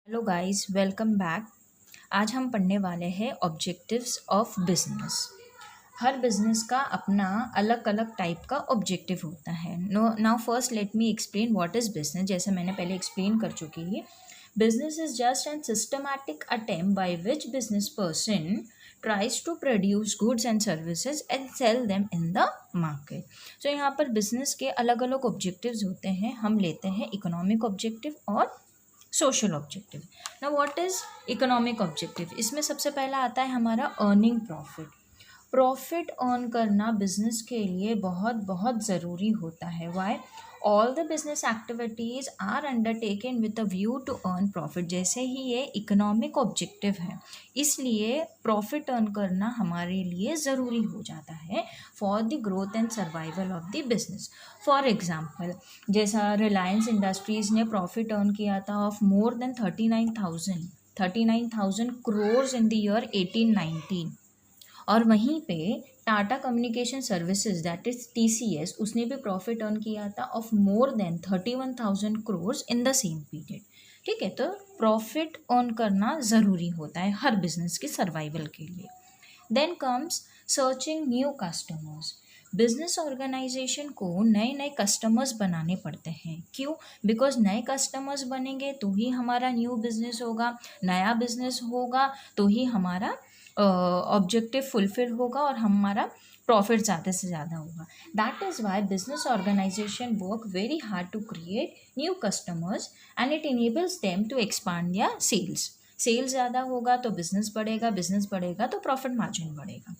Hello guys, welcome back. आज हम पढ़ने वाले हैं objectives of business. Her business का अपना अलग अलग टाइप का ऑब्जेक्टिव होता है। Now first let me explain what is business. जैसे मैंने पहले एक्सप्लेन कर चुकी है, business is just an systematic attempt by which business person tries to produce goods and services and sell them in the market। तो यहाँ पर business के अलग अलग ऑब्जेक्टिव्स होते हैं। हम लेते हैं इकोनॉमिक ऑब्जेक्टिव और सोशल ऑब्जेक्टिव। ना व्हाट इज इकोनॉमिक ऑब्जेक्टिव? इसमें सबसे पहला आता है हमारा अर्निंग प्रॉफिट। प्रॉफिट अर्न करना बिजनेस के लिए बहुत बहुत ज़रूरी होता है। Why? All the business activities are undertaken with a view to earn profit. जैसे ही ये इकोनॉमिक ऑब्जेक्टिव है, इसलिए प्रॉफिट अर्न करना हमारे लिए ज़रूरी हो जाता है for the growth and survival of the business. For example, जैसा रिलायंस इंडस्ट्रीज़ ने प्रॉफिट अर्न किया था of more than 39,000 crore in the year 1819। और वहीं पे Tata communication services that is TCS, उसने भी प्रॉफिट अर्न किया था of more than 31,000 crore in the same period. ठीक है, तो प्रॉफिट अर्न करना ज़रूरी होता है हर बिजनेस की सर्वाइवल के लिए। Then comes searching new customers. Business organisation को नए नए कस्टमर्स बनाने पड़ते हैं। क्यों? बिकॉज नए कस्टमर्स बनेंगे तो ही हमारा न्यू बिजनेस होगा, नया बिजनेस होगा तो ही हमारा ऑब्जेक्टिव फुलफिल होगा और हमारा प्रॉफिट ज़्यादा से ज़्यादा होगा। That is why business organization work very hard to create new customers and it enables them to expand their sales. Sales ज़्यादा होगा तो बिजनेस बढ़ेगा तो प्रॉफिट मार्जिन बढ़ेगा।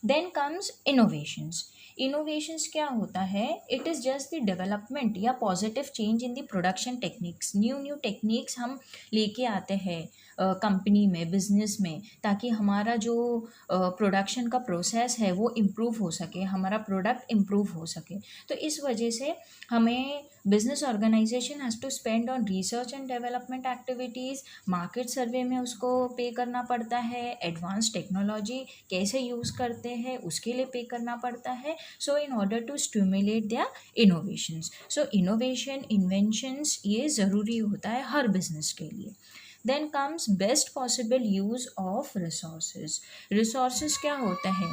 Then comes innovations. इनोवेशंस क्या होता है? It is just the development या positive change in the production techniques. New techniques हम लेके आते हैं कंपनी में, बिजनेस में, ताकि हमारा जो प्रोडक्शन का प्रोसेस है वो इम्प्रूव हो सके, हमारा प्रोडक्ट इम्प्रूव हो सके। तो इस वजह से हमें business organisation has to spend on research and development activities. Market survey में उसको पे करना पड़ता है। एडवांस टेक्नोलॉजी कैसे यूज़ करते हैं उसके लिए पे करना पड़ता है। So in order to stimulate their innovations. So innovation, inventions ये ज़रूरी होता है हर बिजनेस के लिए। Then comes best possible use of resources. Resources क्या होता है?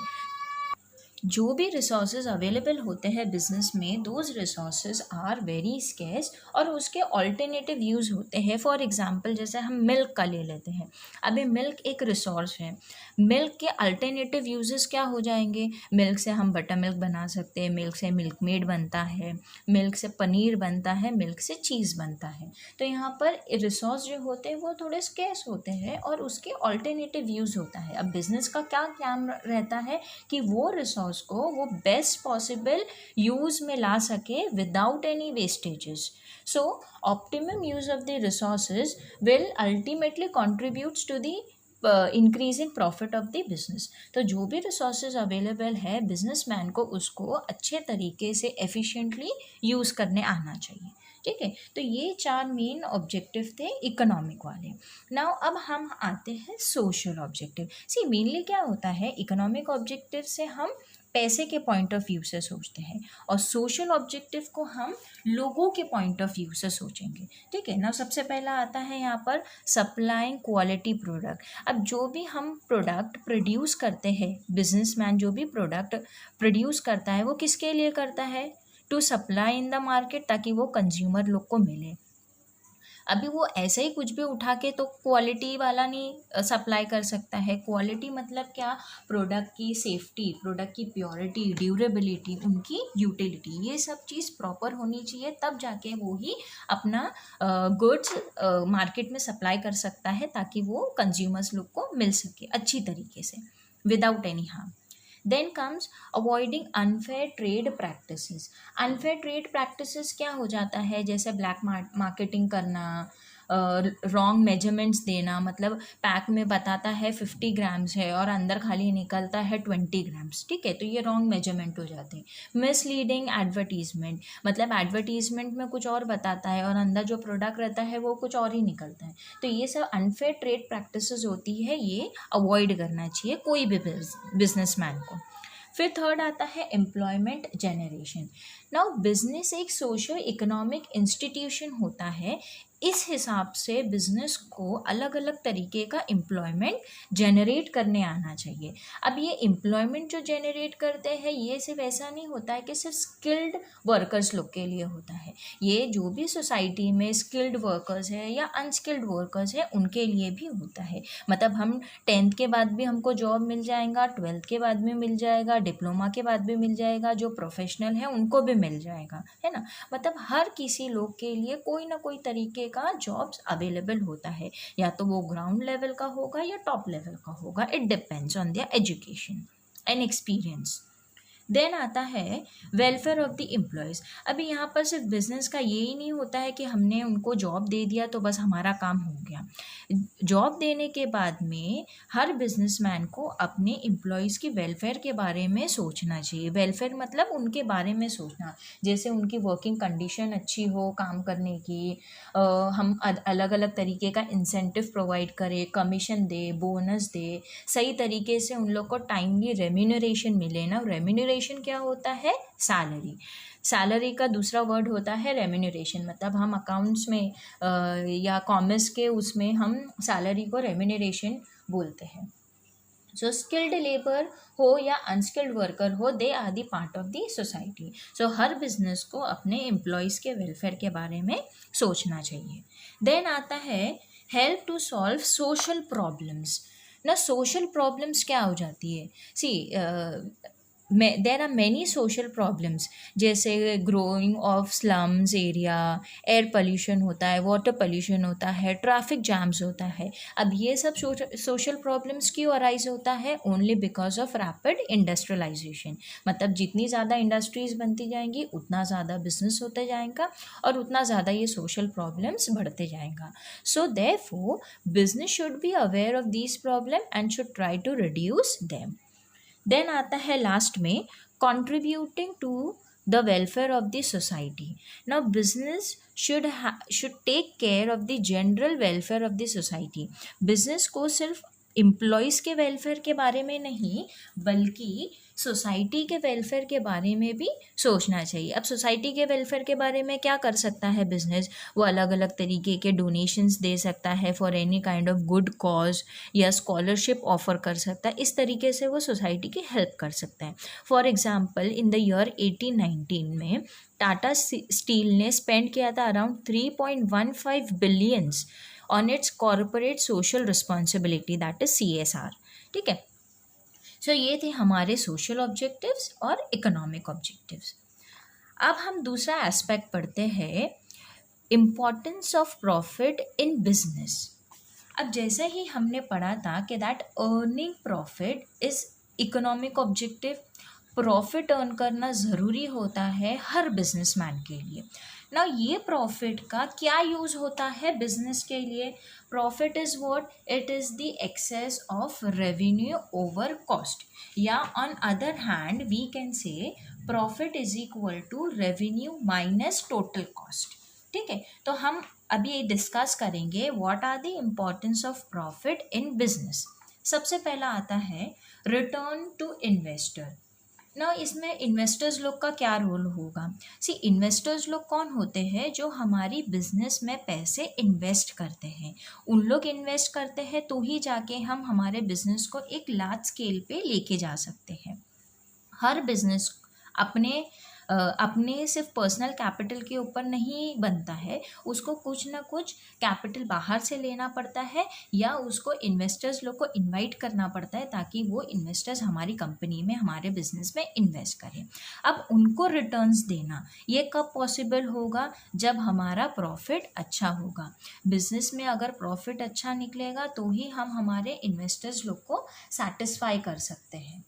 जो भी रिसोर्सेज अवेलेबल होते हैं बिजनेस में, those resources are very scarce और उसके ऑल्टरनेटिव यूज़ होते हैं। फॉर एग्जांपल, जैसे हम मिल्क का ले लेते हैं। अभी मिल्क एक रिसोर्स है, मिल्क के अल्टरनेटिव यूजेस क्या हो जाएंगे? मिल्क से हम बटर मिल्क बना सकते हैं, मिल्क से मिल्क मेड बनता है, मिल्क से पनीर बनता है, मिल्क से चीज़ बनता है। तो यहाँ पर रिसोर्स जो होते हैं वो थोड़े स्केर्स होते हैं और उसके ऑल्टरनेटिव यूज़ होता है। अब बिजनेस का क्या काम रहता है कि वो रिसोर्स को वो बेस्ट पॉसिबल यूज में ला सके without any wastages. So optimum use of the resources will ultimately contributes to the increasing profit of the business. तो जो भी रिसोर्सेज अवेलेबल है, बिजनेसमैन को उसको अच्छे तरीके से एफिशिएंटली यूज़ करने आना चाहिए। ठीक है, तो ये 4 मेन ऑब्जेक्टिव थे इकोनॉमिक वाले। नाउ अब हम आते हैं सोशल ऑब्जेक्टिव। सी मेनली क्या होता है, इकोनॉमिक ऑब्जेक्टिव से हम पैसे के पॉइंट ऑफ व्यू से सोचते हैं और सोशल ऑब्जेक्टिव को हम लोगों के पॉइंट ऑफ व्यू से सोचेंगे। ठीक है ना। सबसे पहला आता है यहाँ पर सप्लाइंग क्वालिटी प्रोडक्ट। अब जो भी हम प्रोडक्ट प्रोड्यूस करते हैं, बिजनेसमैन जो भी प्रोडक्ट प्रोड्यूस करता है वो किसके लिए करता है? To supply in the market, ताकि वो कंज्यूमर लोग को मिले। अभी वो ऐसे ही कुछ भी उठा के तो क्वालिटी वाला नहीं सप्लाई कर सकता है। क्वालिटी मतलब क्या? प्रोडक्ट की सेफ्टी, प्रोडक्ट की प्योरिटी, ड्यूरेबिलिटी, उनकी यूटिलिटी, ये सब चीज़ प्रॉपर होनी चाहिए, तब जाके वो ही अपना गुड्स मार्केट में सप्लाई कर सकता है, ताकि वो कंज्यूमर्स लोग को मिल सके अच्छी तरीके से without any harm. Then comes avoiding unfair trade practices. Unfair trade practices क्या हो जाता है? जैसे ब्लैक मार्केटिंग करना, रॉन्ग मेजरमेंट्स देना। मतलब पैक में बताता है 50 ग्राम्स है और अंदर खाली निकलता है 20 ग्राम्स। ठीक है, तो ये रॉन्ग मेजरमेंट हो जाते हैं। मिसलीडिंग एडवर्टीजमेंट, मतलब एडवर्टीजमेंट में कुछ और बताता है और अंदर जो प्रोडक्ट रहता है वो कुछ और ही निकलता है। तो ये सब अनफेयर ट्रेड प्रैक्टिसेस होती है, ये अवॉइड करना चाहिए कोई भी बिजनेसमैन को। फिर थर्ड आता है एम्प्लॉयमेंट जनरेशन। नाउ बिजनेस एक सोशो इकोनॉमिक इंस्टीट्यूशन होता है इस हिसाब से बिजनेस को अलग अलग तरीके का एम्प्लॉयमेंट जनरेट करने आना चाहिए। अब ये एम्प्लॉयमेंट जो जनरेट करते हैं ये सिर्फ ऐसा नहीं होता है कि सिर्फ स्किल्ड वर्कर्स लोग के लिए होता है, ये जो भी सोसाइटी में स्किल्ड वर्कर्स है या अनस्किल्ड वर्कर्स है उनके लिए भी होता है। मतलब हम 10th के बाद भी हमको जॉब मिल जाएगा, 12th के बाद भी मिल जाएगा, डिप्लोमा के बाद भी मिल जाएगा, जो प्रोफेशनल है उनको भी मिल जाएगा, है ना। मतलब हर किसी लोग के लिए कोई ना कोई तरीके का जॉब्स अवेलेबल होता है, या तो वो ग्राउंड लेवल का होगा या टॉप लेवल का होगा, it depends on their education and experience. Then आता है वेलफेयर ऑफ द एम्प्लॉयज़। अभी यहाँ पर सिर्फ बिजनेस का यही नहीं होता है कि हमने उनको जॉब दे दिया तो बस हमारा काम हो गया। जॉब देने के बाद में हर बिजनेसमैन को अपने एम्प्लॉयज़ की वेलफेयर के बारे में सोचना चाहिए। वेलफेयर मतलब उनके बारे में सोचना, जैसे उनकी वर्किंग कंडीशन अच्छी हो काम करने की, हम अलग अलग तरीके का इंसेंटिव प्रोवाइड करें, कमीशन दे, बोनस दे, सही तरीके से उन लोग को टाइमली रेम्यूनरेशन मिले ना। रेम्यूनरेशन क्या होता है? सैलरी। सैलरी का दूसरा वर्ड होता है रेम्यूनरेशन। मतलब हम अकाउंट्स में या कॉमर्स के उसमें हम सैलरी को रेम्यूनरेशन बोलते हैं। सो स्किल्ड लेबर हो या अनस्किल्ड वर्कर हो, they are the part of the society. So हर बिजनेस को अपने एम्प्लॉयज़ के वेलफेयर के बारे में सोचना चाहिए। देन आता है help to solve social problems ना। सोशल प्रॉब्लम्स क्या हो जाती है? See there are many social problems, जैसे growing of slums area, air pollution होता है, वाटर पोल्यूशन होता है, ट्रैफिक जैम्स होता है। अब ये सब सोशल प्रॉब्लम्स क्यों अराइज होता है? Only because of rapid industrialisation. मतलब जितनी ज़्यादा इंडस्ट्रीज बनती जाएंगी उतना ज़्यादा बिजनेस होते जाएगा और उतना ज़्यादा ये सोशल प्रॉब्लम्स बढ़ते जाएगा। So therefore business should be aware of this problem and should try to reduce them. Then आता है लास्ट में contributing to the welfare of the society. Now business should take care of the general welfare of the society. business को सिर्फ employees के welfare के बारे में नहीं बल्कि सोसाइटी के वेलफेयर के बारे में भी सोचना चाहिए। अब सोसाइटी के वेलफेयर के बारे में क्या कर सकता है बिजनेस? वो अलग अलग तरीके के डोनेशंस दे सकता है for any kind of good cause, या स्कॉलरशिप ऑफर कर सकता है। इस तरीके से वो सोसाइटी की हेल्प कर सकता है। For example in the year 1819 में टाटा स्टील ने स्पेंड किया था around 3.15 billions on it's corporate social responsibility, that is CSR। ठीक है। सो ये थे हमारे सोशल ऑब्जेक्टिव्स और इकोनॉमिक ऑब्जेक्टिव्स। अब हम दूसरा एस्पेक्ट पढ़ते हैं, importance of profit in business. अब जैसे ही हमने पढ़ा था कि that earning profit is economic objective, profit earn करना ज़रूरी होता है हर बिजनेसमैन के लिए ना। ये प्रॉफिट का क्या यूज़ होता है बिजनेस के लिए? Profit is what? It is the excess of revenue over cost, या on other hand we can say profit is equal to revenue minus total cost. ठीक है। तो हम अभी ये डिस्कस करेंगे what are the importance of profit in business. सबसे पहला आता है रिटर्न टू इन्वेस्टर ना। इसमें इन्वेस्टर्स लोग का क्या रोल होगा? सी इन्वेस्टर्स लोग कौन होते हैं? जो हमारी बिजनेस में पैसे इन्वेस्ट करते हैं। उन लोग इन्वेस्ट करते हैं तो ही जाके हम हमारे बिजनेस को एक लार्ज स्केल पे लेके जा सकते हैं। हर बिजनेस अपने सिर्फ पर्सनल कैपिटल के ऊपर नहीं बनता है, उसको कुछ ना कुछ कैपिटल बाहर से लेना पड़ता है या उसको इन्वेस्टर्स लोग को इनवाइट करना पड़ता है ताकि वो इन्वेस्टर्स हमारी कंपनी में, हमारे बिजनेस में इन्वेस्ट करें। अब उनको रिटर्न्स देना ये कब पॉसिबल होगा? जब हमारा प्रॉफिट अच्छा होगा। बिजनेस में अगर प्रॉफिट अच्छा निकलेगा तो ही हम हमारे इन्वेस्टर्स लोग को सेटिस्फाई कर सकते हैं।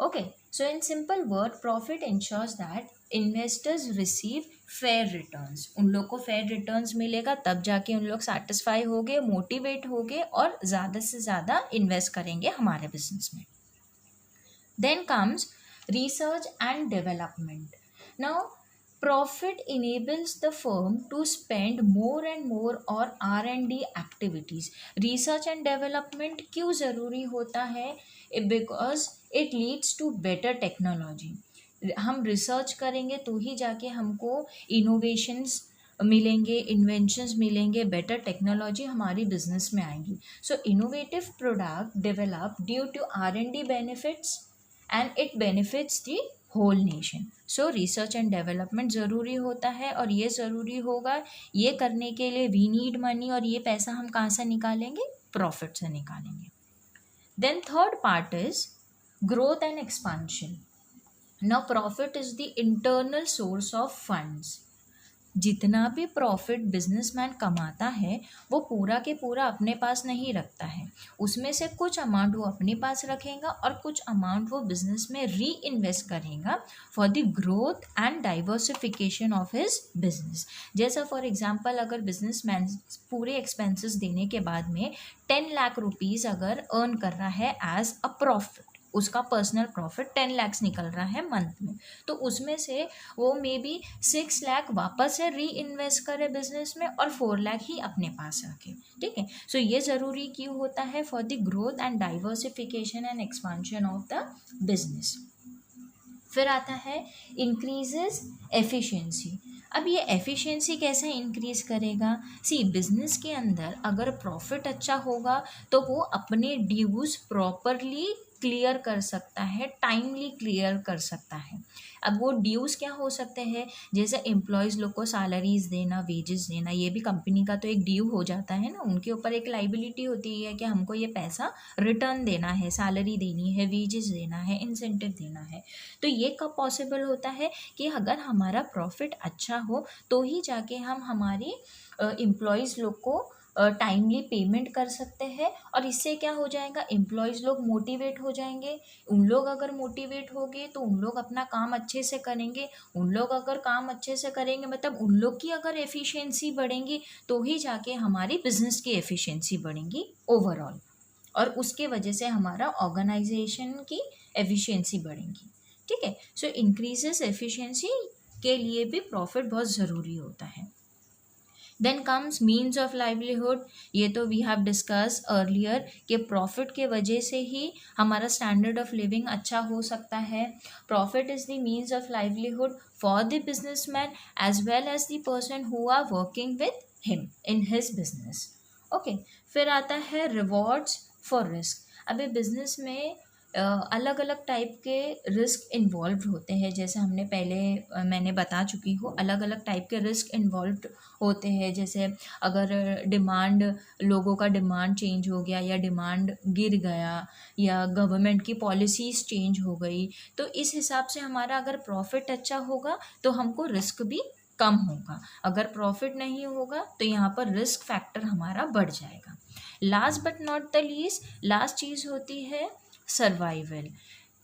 Okay, so in simple word, profit ensures that investors receive fair returns. उन लोग को fair returns मिलेगा तब जाके उन लोग satisfy होंगे, मोटिवेट होंगे और ज़्यादा से ज़्यादा इन्वेस्ट करेंगे हमारे बिजनेस में। Then comes research and development. Now, profit enables the firm to spend more and more on R&D activities. Research and development क्यों ज़रूरी होता है? Because it leads to better technology. हम रिसर्च करेंगे तो ही जाके हमको इनोवेशंस मिलेंगे, इन्वेंशंस मिलेंगे, बेटर टेक्नोलॉजी हमारी बिजनेस में आएंगी. So innovative product develop due to R&D benefits and it benefits the whole nation. So research and development ज़रूरी होता है, और ये ज़रूरी होगा. ये करने के लिए वी नीड मनी, और ये पैसा हम कहाँ से निकालेंगे? प्रॉफिट से निकालेंगे. Then third part is growth and expansion. Now profit is the internal source of funds. जितना भी प्रॉफिट बिजनेसमैन कमाता है वो पूरा के पूरा अपने पास नहीं रखता है. उसमें से कुछ अमाउंट वो अपने पास रखेगा और कुछ अमाउंट वो बिजनेस में री इन्वेस्ट करेगा for the growth and diversification of his business. जैसा फॉर एग्जांपल अगर बिजनेसमैन पूरे एक्सपेंसेस देने के बाद में 10 लाख रुपीज़ अगर अर्न कर रहा है एज अ प्रॉफिट, उसका पर्सनल प्रॉफिट 10 लाख निकल रहा है मंथ में, तो उसमें से वो मे बी 6 लाख वापस से री इन्वेस्ट करे बिजनेस में और 4 लाख ही अपने पास रखे. ठीक है. सो ये ज़रूरी क्यों होता है? For the growth and diversification and expansion of the business. फिर आता है इंक्रीजेस एफिशिएंसी. अब ये एफिशिएंसी कैसे इंक्रीज़ करेगा? सी, बिजनेस के अंदर अगर प्रॉफिट अच्छा होगा तो वो अपने ड्यूज प्रॉपरली क्लियर कर सकता है, टाइमली क्लियर कर सकता है. अब वो ड्यूज़ क्या हो सकते हैं? जैसे एम्प्लॉयज़ लोग को सैलरीज देना, वेजेस देना, ये भी कंपनी का तो एक ड्यू हो जाता है ना. उनके ऊपर एक लाइबिलिटी होती है कि हमको ये पैसा रिटर्न देना है, सैलरी देनी है, वेजेस देना है, इंसेंटिव देना है. तो ये कब पॉसिबल होता है? कि अगर हमारा प्रॉफिट अच्छा हो तो ही जाके हम हमारे एम्प्लॉयज़ लोग को टाइमली पेमेंट कर सकते हैं. और इससे क्या हो जाएगा? एम्प्लॉयज़ लोग मोटिवेट हो जाएंगे. उन लोग अगर मोटिवेट हो गए तो उन लोग अपना काम अच्छे से करेंगे. उन लोग अगर काम अच्छे से करेंगे मतलब उन लोग की अगर एफिशिएंसी बढ़ेंगी तो ही जाके हमारी बिजनेस की एफिशिएंसी बढ़ेंगी ओवरऑल, और उसके वजह से हमारा ऑर्गेनाइजेशन की एफिशिएंसी बढ़ेगी. ठीक है. सो इंक्रीजेस एफिशिएंसी के लिए भी प्रॉफिट बहुत ज़रूरी होता है. Then comes means of livelihood. ये तो वी हैव डिस्कस अर्लियर कि प्रॉफिट के वजह से ही हमारा स्टैंडर्ड ऑफ लिविंग अच्छा हो सकता है. Profit is the means of livelihood for the businessman as well as the person who are working with him in his business. Okay. फिर आता है रिवॉर्ड्स फॉर रिस्क. अभी बिजनेस में अलग अलग टाइप के रिस्क इन्वॉल्व होते हैं. जैसे हमने पहले मैंने बता चुकी हूँ, अलग अलग टाइप के रिस्क इन्वॉल्व होते हैं. जैसे अगर डिमांड, लोगों का डिमांड चेंज हो गया या डिमांड गिर गया या गवर्नमेंट की पॉलिसीज़ चेंज हो गई, तो इस हिसाब से हमारा अगर प्रॉफिट अच्छा होगा तो हमको रिस्क भी कम होगा. अगर प्रॉफिट नहीं होगा तो यहाँ पर रिस्क फैक्टर हमारा बढ़ जाएगा. Last but not the least, last चीज़ होती है सर्वाइवल.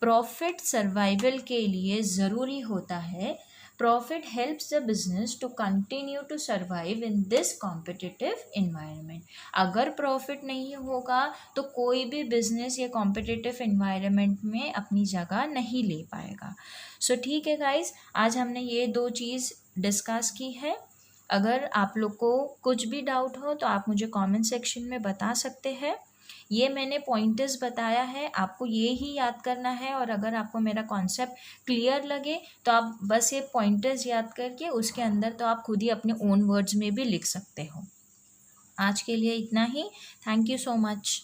प्रॉफिट सर्वाइवल के लिए ज़रूरी होता है. Profit helps the business to continue to survive in this competitive environment. अगर प्रॉफिट नहीं होगा तो कोई भी बिजनेस ये कॉम्पिटिटिव इन्वायरमेंट में अपनी जगह नहीं ले पाएगा. सो ठीक है गाइज, आज हमने ये 2 चीज़ डिस्कस की है. अगर आप लोग को कुछ भी डाउट हो तो आप मुझे कमेंट सेक्शन में बता सकते हैं. ये मैंने पॉइंटर्स बताया है, आपको ये ही याद करना है. और अगर आपको मेरा कॉन्सेप्ट क्लियर लगे तो आप बस ये पॉइंटर्स याद करके उसके अंदर तो आप खुद ही अपने ओन वर्ड्स में भी लिख सकते हो. आज के लिए इतना ही. Thank you so much.